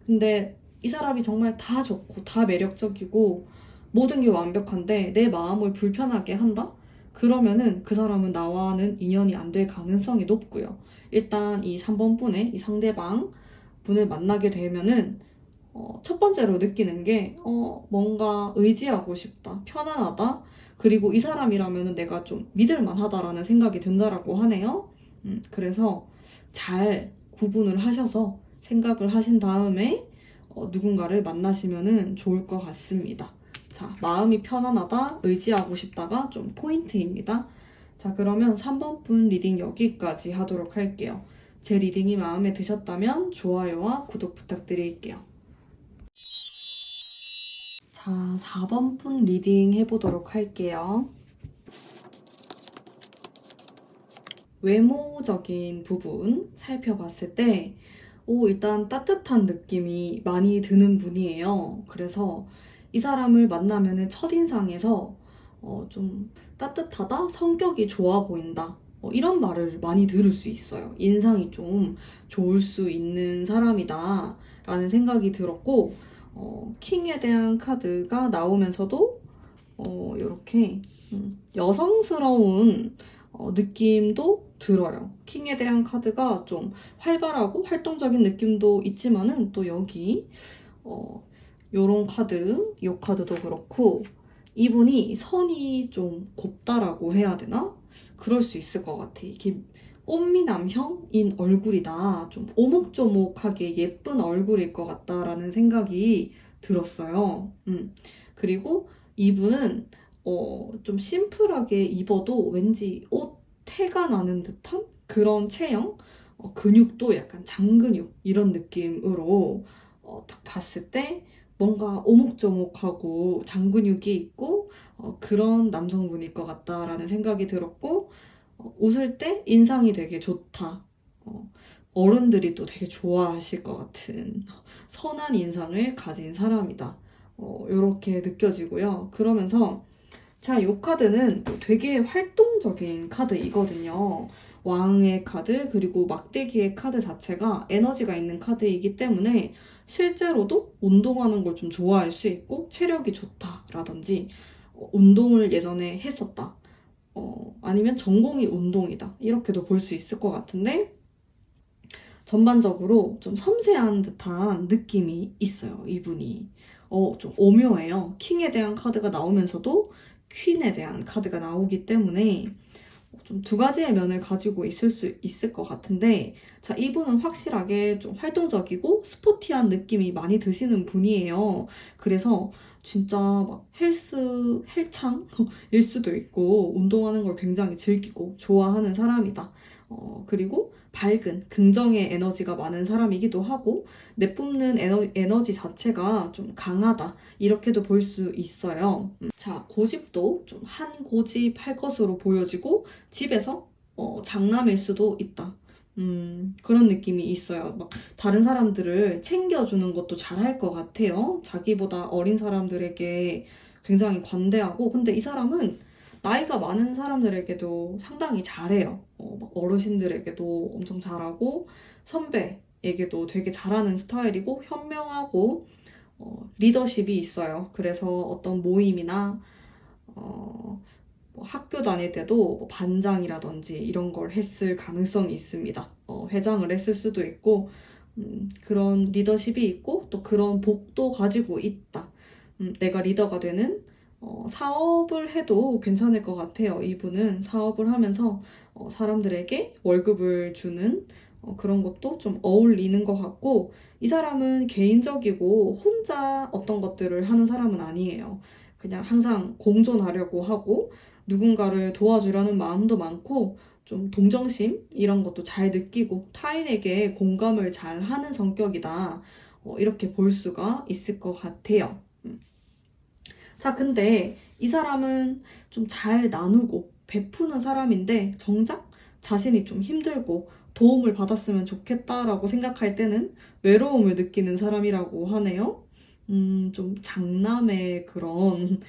A: 근데 이 사람이 정말 다 좋고 다 매력적이고 모든 게 완벽한데 내 마음을 불편하게 한다? 그러면은 그 사람은 나와는 인연이 안 될 가능성이 높고요. 일단 이 3번 분의 이 상대방 분을 만나게 되면은 첫 번째로 느끼는 게 뭔가 의지하고 싶다, 편안하다, 그리고 이 사람이라면은 내가 좀 믿을만 하다라는 생각이 든다라고 하네요. 그래서 잘 구분을 하셔서 생각을 하신 다음에 누군가를 만나시면은 좋을 것 같습니다. 자, 마음이 편안하다, 의지하고 싶다가 좀 포인트입니다. 자, 그러면 3번 분 리딩 여기까지 하도록 할게요. 제 리딩이 마음에 드셨다면 좋아요와 구독 부탁드릴게요. 자, 4번 분 리딩 해보도록 할게요. 외모적인 부분 살펴봤을 때 일단 따뜻한 느낌이 많이 드는 분이에요. 그래서 이 사람을 만나면 첫인상에서 좀 따뜻하다, 성격이 좋아 보인다, 이런 말을 많이 들을 수 있어요. 인상이 좀 좋을 수 있는 사람이다 라는 생각이 들었고, 킹에 대한 카드가 나오면서도 이렇게 여성스러운 느낌도 들어요. 킹에 대한 카드가 좀 활발하고 활동적인 느낌도 있지만은 또 여기 요런 카드, 이 카드도 그렇고 이분이 선이 좀 곱다라고 해야 되나? 그럴 수 있을 것 같아. 이게 꽃미남형인 얼굴이다. 좀 오목조목하게 예쁜 얼굴일 것 같다라는 생각이 들었어요. 그리고 이분은 좀 심플하게 입어도 왠지 옷 태가 나는 듯한 그런 체형? 근육도 약간 장근육 이런 느낌으로 딱 봤을 때 뭔가 오목조목하고 장근육이 있고 그런 남성분일 것 같다라는 생각이 들었고 웃을 때 인상이 되게 좋다. 어른들이 또 되게 좋아하실 것 같은 선한 인상을 가진 사람이다. 이렇게 느껴지고요. 그러면서 자, 이 카드는 되게 활동적인 카드이거든요. 왕의 카드, 그리고 막대기의 카드 자체가 에너지가 있는 카드이기 때문에 실제로도 운동하는 걸 좀 좋아할 수 있고 체력이 좋다라든지 운동을 예전에 했었다. 아니면 전공이 운동이다. 이렇게도 볼 수 있을 것 같은데 전반적으로 좀 섬세한 듯한 느낌이 있어요, 이분이. 좀 오묘해요. 킹에 대한 카드가 나오면서도 퀸에 대한 카드가 나오기 때문에 좀 두 가지의 면을 가지고 있을 수 있을 것 같은데, 자, 이분은 확실하게 좀 활동적이고 스포티한 느낌이 많이 드시는 분이에요. 그래서 진짜 막 헬창일 수도 있고, 운동하는 걸 굉장히 즐기고 좋아하는 사람이다. 그리고 밝은, 긍정의 에너지가 많은 사람이기도 하고, 내뿜는 에너지 자체가 좀 강하다. 이렇게도 볼 수 있어요. 자, 고집도 좀 한 고집할 것으로 보여지고, 집에서 장남일 수도 있다. 그런 느낌이 있어요. 막 다른 사람들을 챙겨주는 것도 잘할 것 같아요. 자기보다 어린 사람들에게 굉장히 관대하고, 근데 이 사람은 나이가 많은 사람들에게도 상당히 잘해요. 막 어르신들에게도 엄청 잘하고, 선배에게도 되게 잘하는 스타일이고, 현명하고, 리더십이 있어요. 그래서 어떤 모임이나 뭐 학교 다닐 때도 뭐 반장이라든지 이런 걸 했을 가능성이 있습니다. 회장을 했을 수도 있고, 그런 리더십이 있고, 또 그런 복도 가지고 있다. 내가 리더가 되는 사업을 해도 괜찮을 것 같아요. 이분은 사업을 하면서 사람들에게 월급을 주는 그런 것도 좀 어울리는 것 같고, 이 사람은 개인적이고 혼자 어떤 것들을 하는 사람은 아니에요. 그냥 항상 공존하려고 하고, 누군가를 도와주려는 마음도 많고, 좀 동정심 이런 것도 잘 느끼고 타인에게 공감을 잘 하는 성격이다. 이렇게 볼 수가 있을 것 같아요. 자, 근데 이 사람은 좀 잘 나누고 베푸는 사람인데 정작 자신이 좀 힘들고 도움을 받았으면 좋겠다라고 생각할 때는 외로움을 느끼는 사람이라고 하네요. 좀 장남의 그런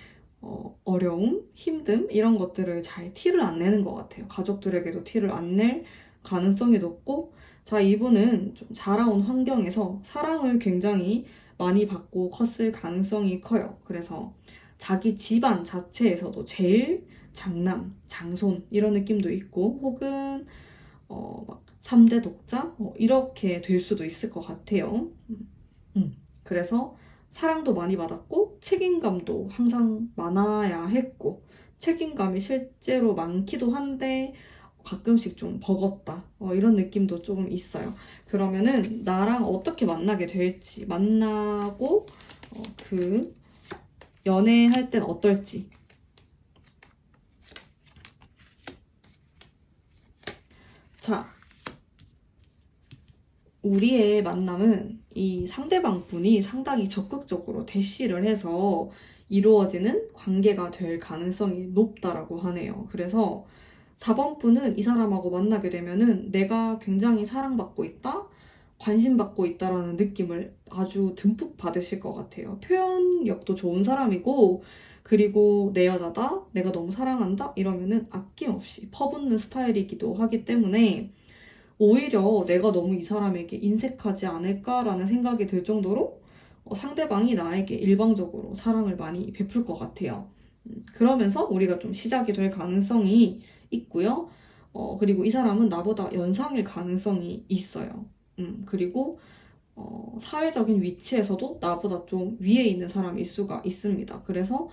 A: 어려움, 힘듦 이런 것들을 잘 티를 안 내는 것 같아요. 가족들에게도 티를 안 낼 가능성이 높고, 자, 이분은 좀 자라온 환경에서 사랑을 굉장히 많이 받고 컸을 가능성이 커요. 그래서 자기 집안 자체에서도 제일 장남, 장손 이런 느낌도 있고, 혹은 막 3대 독자 이렇게 될 수도 있을 것 같아요. 그래서 사랑도 많이 받았고 책임감도 항상 많아야 했고, 책임감이 실제로 많기도 한데 가끔씩 좀 버겁다 이런 느낌도 조금 있어요. 그러면은 나랑 어떻게 만나게 될지, 만나고 그 연애할 땐 어떨지. 자, 우리의 만남은 이 상대방 분이 상당히 적극적으로 대시를 해서 이루어지는 관계가 될 가능성이 높다라고 하네요. 그래서 4번 분은 이 사람하고 만나게 되면은 내가 굉장히 사랑받고 있다, 관심받고 있다라는 느낌을 아주 듬뿍 받으실 것 같아요. 표현력도 좋은 사람이고, 그리고 내 여자다, 내가 너무 사랑한다 이러면은 아낌없이 퍼붓는 스타일이기도 하기 때문에 오히려 내가 너무 이 사람에게 인색하지 않을까라는 생각이 들 정도로 상대방이 나에게 일방적으로 사랑을 많이 베풀 것 같아요. 그러면서 우리가 좀 시작이 될 가능성이 있고요. 그리고 이 사람은 나보다 연상일 가능성이 있어요. 그리고 사회적인 위치에서도 나보다 좀 위에 있는 사람일 수가 있습니다. 그래서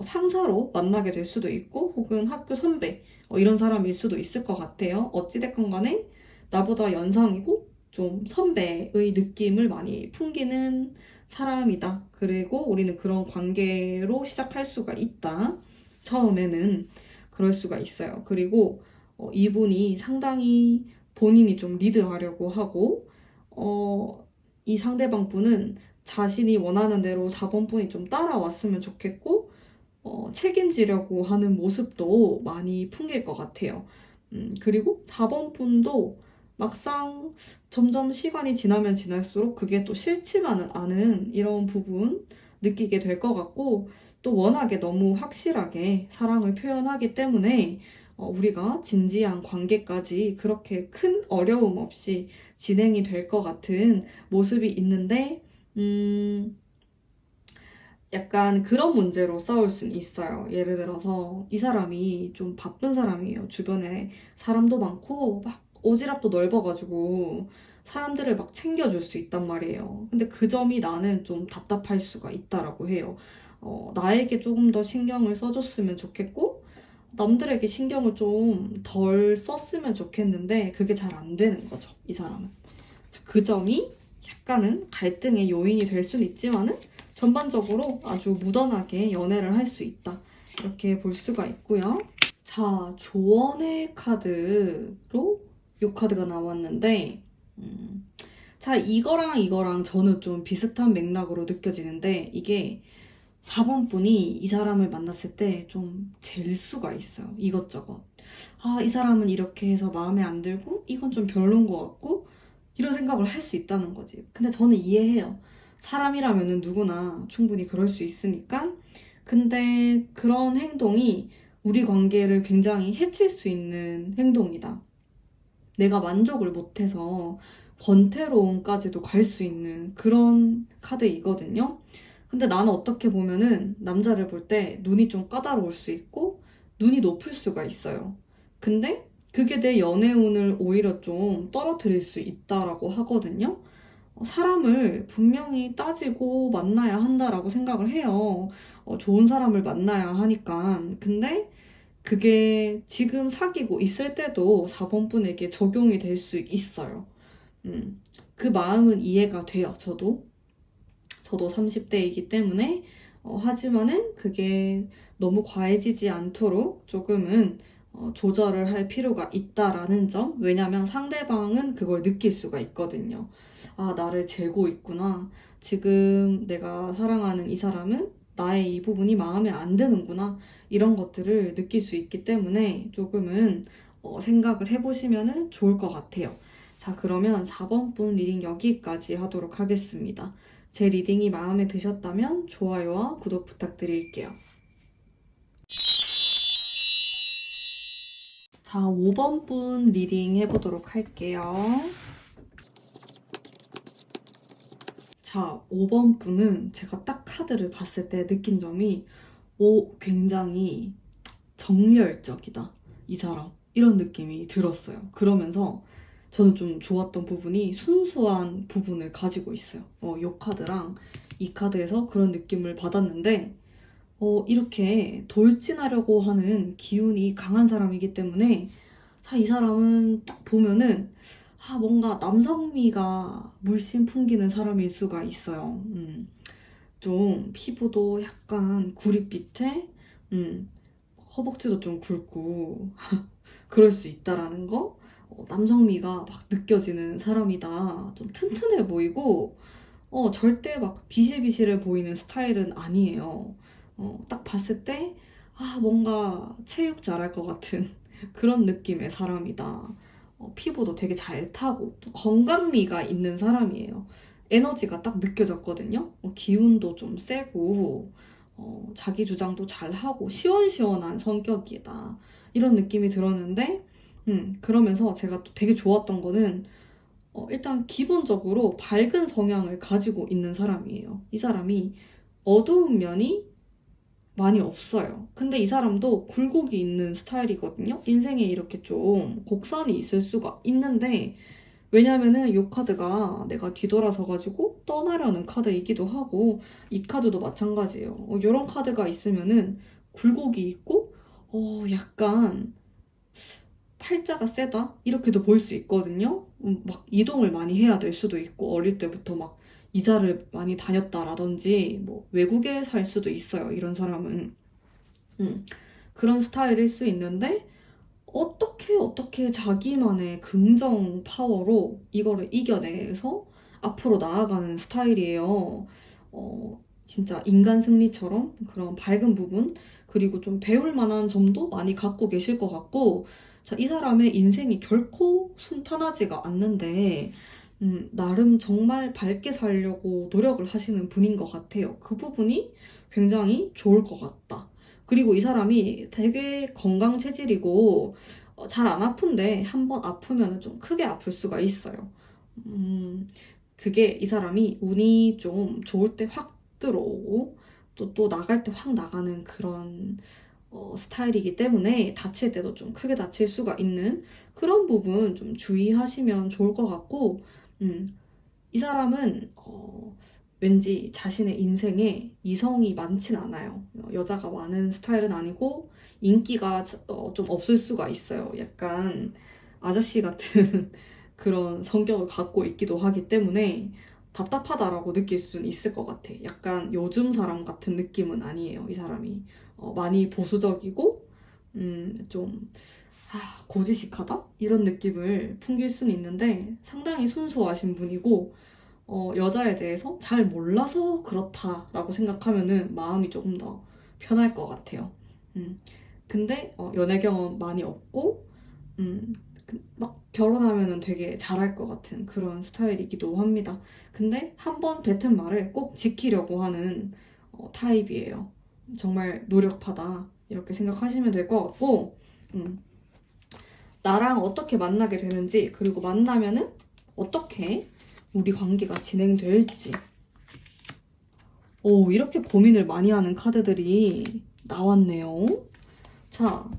A: 상사로 만나게 될 수도 있고, 혹은 학교 선배, 이런 사람일 수도 있을 것 같아요. 어찌됐건 간에 나보다 연상이고 좀 선배의 느낌을 많이 풍기는 사람이다. 그리고 우리는 그런 관계로 시작할 수가 있다. 처음에는 그럴 수가 있어요. 그리고 이분이 상당히 본인이 좀 리드하려고 하고, 이 상대방 분은 자신이 원하는 대로 4번 분이 좀 따라왔으면 좋겠고, 책임지려고 하는 모습도 많이 풍길 것 같아요. 그리고 4번 분도 막상 점점 시간이 지나면 지날수록 그게 또 싫지만은 않은 이런 부분 느끼게 될 것 같고, 또 워낙에 너무 확실하게 사랑을 표현하기 때문에 우리가 진지한 관계까지 그렇게 큰 어려움 없이 진행이 될 것 같은 모습이 있는데, 약간 그런 문제로 싸울 수는 있어요. 예를 들어서 이 사람이 좀 바쁜 사람이에요. 주변에 사람도 많고 막 오지랖도 넓어가지고 사람들을 막 챙겨줄 수 있단 말이에요. 근데 그 점이 나는 좀 답답할 수가 있다라고 해요. 나에게 조금 더 신경을 써줬으면 좋겠고, 남들에게 신경을 좀 덜 썼으면 좋겠는데 그게 잘 안 되는 거죠, 이 사람은. 그 점이 약간은 갈등의 요인이 될 수는 있지만은 전반적으로 아주 무던하게 연애를 할 수 있다. 이렇게 볼 수가 있고요. 자, 조언의 카드로 이 카드가 나왔는데 자, 이거랑 저는 좀 비슷한 맥락으로 느껴지는데 이게 4번 분이 이 사람을 만났을 때 좀 질 수가 있어요. 이것저것. 아, 이 사람은 이렇게 해서 마음에 안 들고 이건 좀 별론 것 같고 이런 생각을 할 수 있다는 거지. 근데 저는 이해해요. 사람이라면은 누구나 충분히 그럴 수 있으니까. 근데 그런 행동이 우리 관계를 굉장히 해칠 수 있는 행동이다. 내가 만족을 못해서 권태로움까지도 갈 수 있는 그런 카드이거든요. 근데 나는 어떻게 보면은 남자를 볼 때 눈이 좀 까다로울 수 있고 눈이 높을 수가 있어요. 근데 그게 내 연애운을 오히려 좀 떨어뜨릴 수 있다라고 하거든요. 사람을 분명히 따지고 만나야 한다라고 생각을 해요. 좋은 사람을 만나야 하니까. 근데 그게 지금 사귀고 있을 때도 4번 분에게 적용이 될 수 있어요. 그 마음은 이해가 돼요, 저도. 저도 30대이기 때문에. 하지만은 그게 너무 과해지지 않도록 조금은 조절을 할 필요가 있다라는 점. 왜냐면 상대방은 그걸 느낄 수가 있거든요. 아, 나를 재고 있구나. 지금 내가 사랑하는 이 사람은 나의 이 부분이 마음에 안 드는구나. 이런 것들을 느낄 수 있기 때문에 조금은 생각을 해보시면 좋을 것 같아요. 자, 그러면 4번 분 리딩 여기까지 하도록 하겠습니다. 제 리딩이 마음에 드셨다면 좋아요와 구독 부탁드릴게요. 자, 5번 분 리딩 해보도록 할게요. 자, 5번 분은 제가 딱 카드를 봤을 때 느낀 점이 굉장히 정열적이다. 이 사람. 이런 느낌이 들었어요. 그러면서 저는 좀 좋았던 부분이 순수한 부분을 가지고 있어요. 이 카드랑 이 카드에서 그런 느낌을 받았는데 이렇게 돌진하려고 하는 기운이 강한 사람이기 때문에 자, 이 사람은 딱 보면은 뭔가 남성미가 물씬 풍기는 사람일 수가 있어요. 좀 피부도 약간 구릿빛에 허벅지도 좀 굵고 그럴 수 있다라는 거. 남성미가 막 느껴지는 사람이다. 좀 튼튼해 보이고 절대 막 비실비실해 보이는 스타일은 아니에요. 딱 봤을 때 뭔가 체육 잘할 것 같은 그런 느낌의 사람이다. 피부도 되게 잘 타고 좀 건강미가 있는 사람이에요. 에너지가 딱 느껴졌거든요. 기운도 좀 세고 자기 주장도 잘하고 시원시원한 성격이다. 이런 느낌이 들었는데 그러면서 제가 또 되게 좋았던 거는 일단 기본적으로 밝은 성향을 가지고 있는 사람이에요. 이 사람이 어두운 면이 많이 없어요. 근데 이 사람도 굴곡이 있는 스타일이거든요. 인생에 이렇게 좀 곡선이 있을 수가 있는데 왜냐면은 이 카드가 내가 뒤돌아서가지고 떠나려는 카드이기도 하고 이 카드도 마찬가지예요. 이런 카드가 있으면은 굴곡이 있고 약간 팔자가 세다? 이렇게도 볼 수 있거든요. 막 이동을 많이 해야 될 수도 있고 어릴 때부터 막 이사를 많이 다녔다라든지 뭐 외국에 살 수도 있어요. 이런 사람은. 그런 스타일일 수 있는데 어떻게 자기만의 긍정 파워로 이거를 이겨내서 앞으로 나아가는 스타일이에요. 진짜 인간 승리처럼 그런 밝은 부분, 그리고 좀 배울 만한 점도 많이 갖고 계실 것 같고, 자, 이 사람의 인생이 결코 순탄하지가 않는데, 나름 정말 밝게 살려고 노력을 하시는 분인 것 같아요. 그 부분이 굉장히 좋을 것 같다. 그리고 이 사람이 되게 건강 체질이고, 잘 안 아픈데 한 번 아프면 좀 크게 아플 수가 있어요. 그게 이 사람이 운이 좀 좋을 때 확 들어오고 또 나갈 때 확 나가는 그런 스타일이기 때문에 다칠 때도 좀 크게 다칠 수가 있는 그런 부분 좀 주의하시면 좋을 것 같고 이 사람은 왠지 자신의 인생에 이성이 많진 않아요. 여자가 많은 스타일은 아니고 인기가 좀 없을 수가 있어요. 약간 아저씨 같은 그런 성격을 갖고 있기도 하기 때문에 답답하다라고 느낄 수는 있을 것 같아. 약간 요즘 사람 같은 느낌은 아니에요, 이 사람이. 많이 보수적이고, 좀, 고지식하다? 이런 느낌을 풍길 수는 있는데 상당히 순수하신 분이고, 여자에 대해서 잘 몰라서 그렇다라고 생각하면은 마음이 조금 더 편할 것 같아요. 음. 근데 연애 경험 많이 없고, 음, 막 결혼하면은 되게 잘할 것 같은 그런 스타일이기도 합니다. 근데 한 번 뱉은 말을 꼭 지키려고 하는 타입이에요. 정말 노력파다. 이렇게 생각하시면 될 것 같고, 음, 나랑 어떻게 만나게 되는지, 그리고 만나면은 어떻게 우리 관계가 진행될지. 오, 이렇게 고민을 많이 하는 카드들이 나왔네요. 자,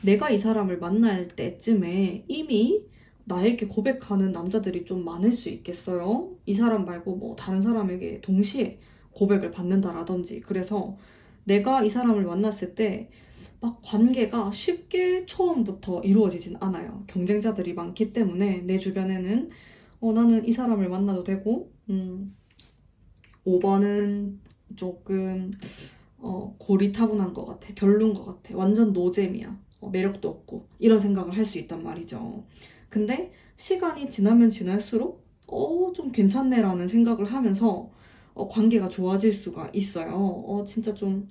A: 내가 이 사람을 만날 때쯤에 이미 나에게 고백하는 남자들이 좀 많을 수 있겠어요? 이 사람 말고 뭐 다른 사람에게 동시에 고백을 받는다라든지. 그래서 내가 이 사람을 만났을 때 막 관계가 쉽게 처음부터 이루어지진 않아요. 경쟁자들이 많기 때문에 내 주변에는 나는 이 사람을 만나도 되고 5번은 조금 고리타분한 것 같아. 별론 것 같아. 완전 노잼이야. 매력도 없고. 이런 생각을 할 수 있단 말이죠. 근데 시간이 지나면 지날수록 좀 괜찮네라는 생각을 하면서 관계가 좋아질 수가 있어요. 진짜 좀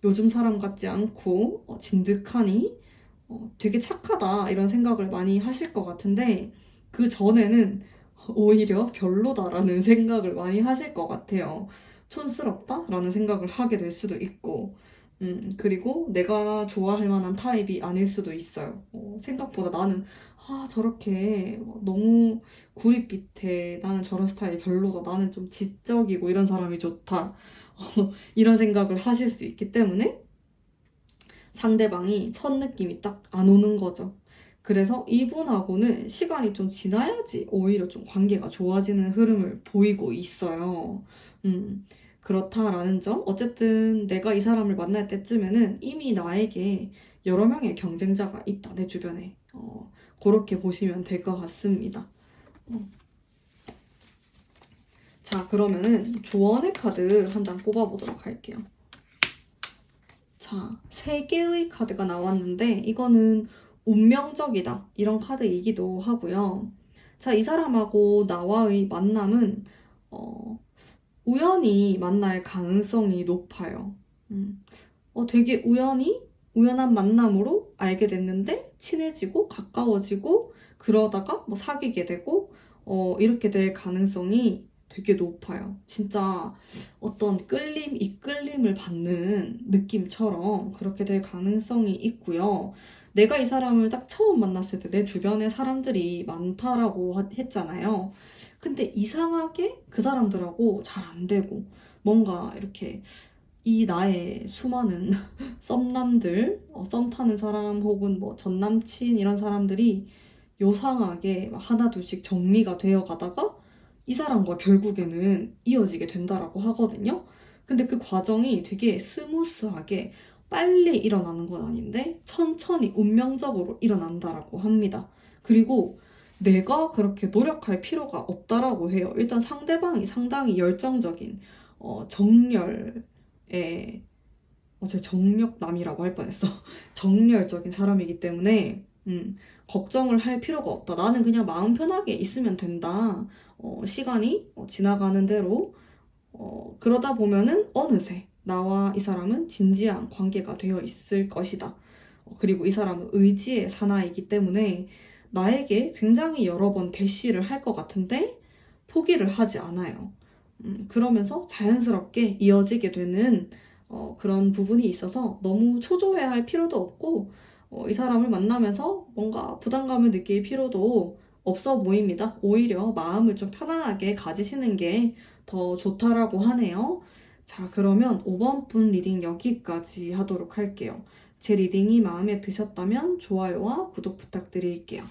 A: 요즘 사람 같지 않고 진득하니 되게 착하다 이런 생각을 많이 하실 것 같은데 그 전에는 오히려 별로다라는 생각을 많이 하실 것 같아요. 촌스럽다라는 생각을 하게 될 수도 있고, 그리고 내가 좋아할 만한 타입이 아닐 수도 있어요. 생각보다 나는, 저렇게 너무 구릿빛에 나는 저런 스타일이 별로다. 나는 좀 지적이고 이런 사람이 좋다. 이런 생각을 하실 수 있기 때문에 상대방이 첫 느낌이 딱 안 오는 거죠. 그래서 이분하고는 시간이 좀 지나야지 오히려 좀 관계가 좋아지는 흐름을 보이고 있어요. 그렇다라는 점. 어쨌든 내가 이 사람을 만날 때쯤에는 이미 나에게 여러 명의 경쟁자가 있다, 내 주변에. 그렇게 보시면 될 것 같습니다. 자, 그러면은 조언의 카드 한 장 뽑아보도록 할게요. 자, 3개의 카드가 나왔는데 이거는 운명적이다 이런 카드이기도 하고요. 자, 이 사람하고 나와의 만남은 우연히 만날 가능성이 높아요. 되게 우연한 만남으로 알게 됐는데 친해지고 가까워지고 그러다가 뭐 사귀게 되고 이렇게 될 가능성이 되게 높아요. 진짜 어떤 이끌림을 받는 느낌처럼 그렇게 될 가능성이 있고요. 내가 이 사람을 딱 처음 만났을 때 내 주변에 사람들이 많다라고 했잖아요. 근데 이상하게 그 사람들하고 잘 안 되고 뭔가 이렇게 이 나의 수많은 썸남들, 썸 타는 사람 혹은 뭐 전남친 이런 사람들이 요상하게 하나 둘씩 정리가 되어 가다가 이 사람과 결국에는 이어지게 된다라고 하거든요. 근데 그 과정이 되게 스무스하게 빨리 일어나는 건 아닌데 천천히 운명적으로 일어난다라고 합니다. 그리고 내가 그렇게 노력할 필요가 없다라고 해요. 일단 상대방이 상당히 열정적인 정열의 제가 정력남이라고 할 뻔했어. 정열적인 사람이기 때문에 걱정을 할 필요가 없다. 나는 그냥 마음 편하게 있으면 된다. 시간이 지나가는 대로 그러다 보면은 어느새 나와 이 사람은 진지한 관계가 되어 있을 것이다. 그리고 이 사람은 의지의 사나이기 때문에 나에게 굉장히 여러 번 대시를 할 것 같은데 포기를 하지 않아요. 그러면서 자연스럽게 이어지게 되는 그런 부분이 있어서 너무 초조해할 필요도 없고 이 사람을 만나면서 뭔가 부담감을 느낄 필요도 없어 보입니다. 오히려 마음을 좀 편안하게 가지시는 게 더 좋다라고 하네요. 자, 그러면 5번 분 리딩 여기까지 하도록 할게요. 제 리딩이 마음에 드셨다면 좋아요와 구독 부탁드릴게요.